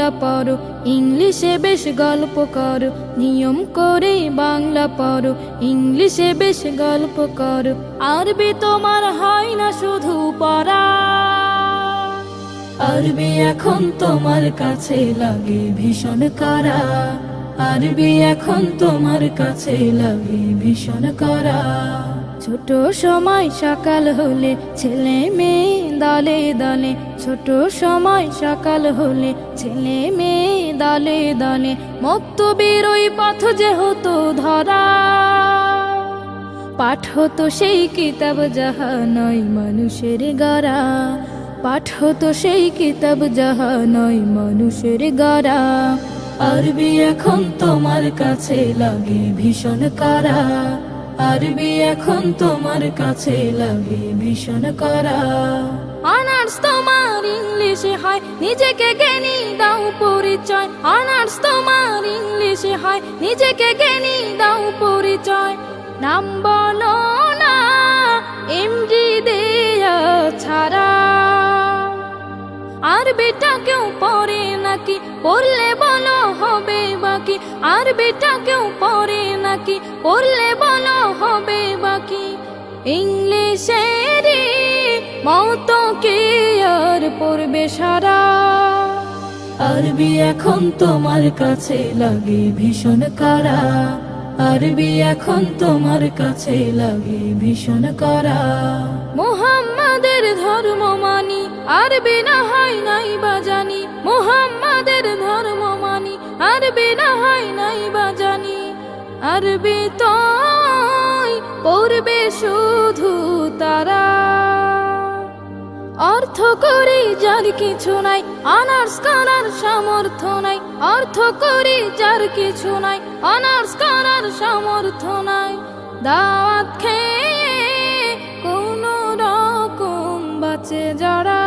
বাংলা পড়ো, ইংলিশে বেশ গল্প করো, নিয়ম করে বাংলা পড়ো, ইংলিশে বেশ গল্প করো। আরবি তোমার হয় না শুধু পড়া, আরবি এখন তোমার কাছে লাগে ভীষণ কড়া, আরবি এখন তোমার কাছে লাগে ভীষণ কড়া। ছোট সময় সকাল হলে ছেলে মেয়ে দলে দলে, ছোট সময় সকাল হলে ছেলে মেয়ে দলে দলে, মক্তবের ওই পথ যে হতো ধরা, পাঠ হতো সেই কিতাব যাহা নয় মানুষের গড়া, পাঠ হতো সেই কিতাব যাহা নয় মানুষের গড়া। আরবি এখন তোমার কাছে লাগে ভীষণ কড়া, আরবি এখন তোমার কাছে লাগে ভীষণ কড়া। অনার্স তোমার ইংলিশে হয়, নিজেকে জ্ঞানী দাও পরিচয়, অনার্স তোমার ইংলিশে হয়, নিজেকে জ্ঞানী দাও পরিচয়। নাম বলো না এমডি দেয়া ছাড়া, আরবিটা কেউ পড়ে নাকি, পড়লে বলো হবে বাকি, আরবিটা কেউ পড়ে নাকি, পড়লে বলো হবে বাকি। ইংলিশেরই মতো কে আর পড়বে সারা, আরবি এখন তোমার কাছে লাগে ভীষণ কড়া, আরবি এখন তোমার কাছে লাগে ভীষণ কড়া। মুহাম্মাদের ধর্ম মানি, আরবি না হয় নাই বা জানি, মুহাম্মাদের ধর্ম মানি, আরবি না হয় নাই বা জানি। আরবি তো পড়বে শুধু তারা, অর্থ করি যার কিছু নাই, অনার্স করার সামর্থ্য নাই, অর্থ করি যার কিছু নাই, অনার্স করার সামর্থ্য নাই। দাওয়াত খেয়ে কোন রকম বাঁচে যারা,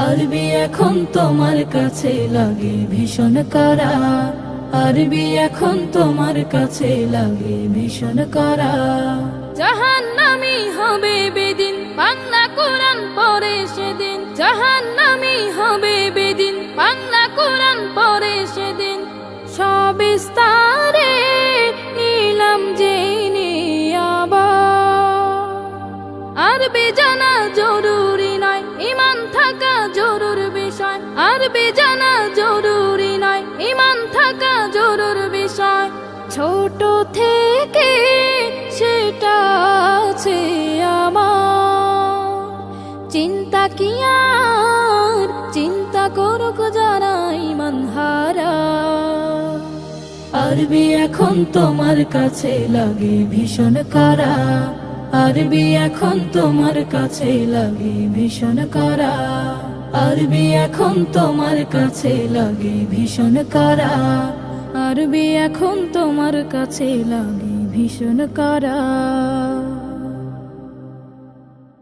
আরবি এখন তোমার কাছে লাগে ভীষণ কড়া, আরবি এখন তোমার কাছে লাগে ভীষণ কড়া। জাহান্নামী হবে বেদিন বাংলা কোরআন পড়ে সেদিন, জাহান্নামী হবে বেদিন বাংলা কোরআন পড়ে সেদিন। সবিস্তারে নিলাম জেনে আবার, আরবি জানা জরুরি নয়, ঈমান থাকা জরুরি বিষয়, আরবি জানা জরুরি নয়, ঈমান থাকা জরুরি বিষয়। ছোট থেকে সেটা আছে আমার, চিন্তা কি আর চিন্তা করুক যারা ঈমান হারা। আরবি এখন তোমার কাছে লাগে ভীষণ কড়া, আরবি এখন তোমার কাছে লাগে ভীষণ কড়া, আরবি এখন তোমার কাছে লাগে ভীষণ কড়া, আরবি এখন তোমার কাছে লাগে ভীষণ কড়া।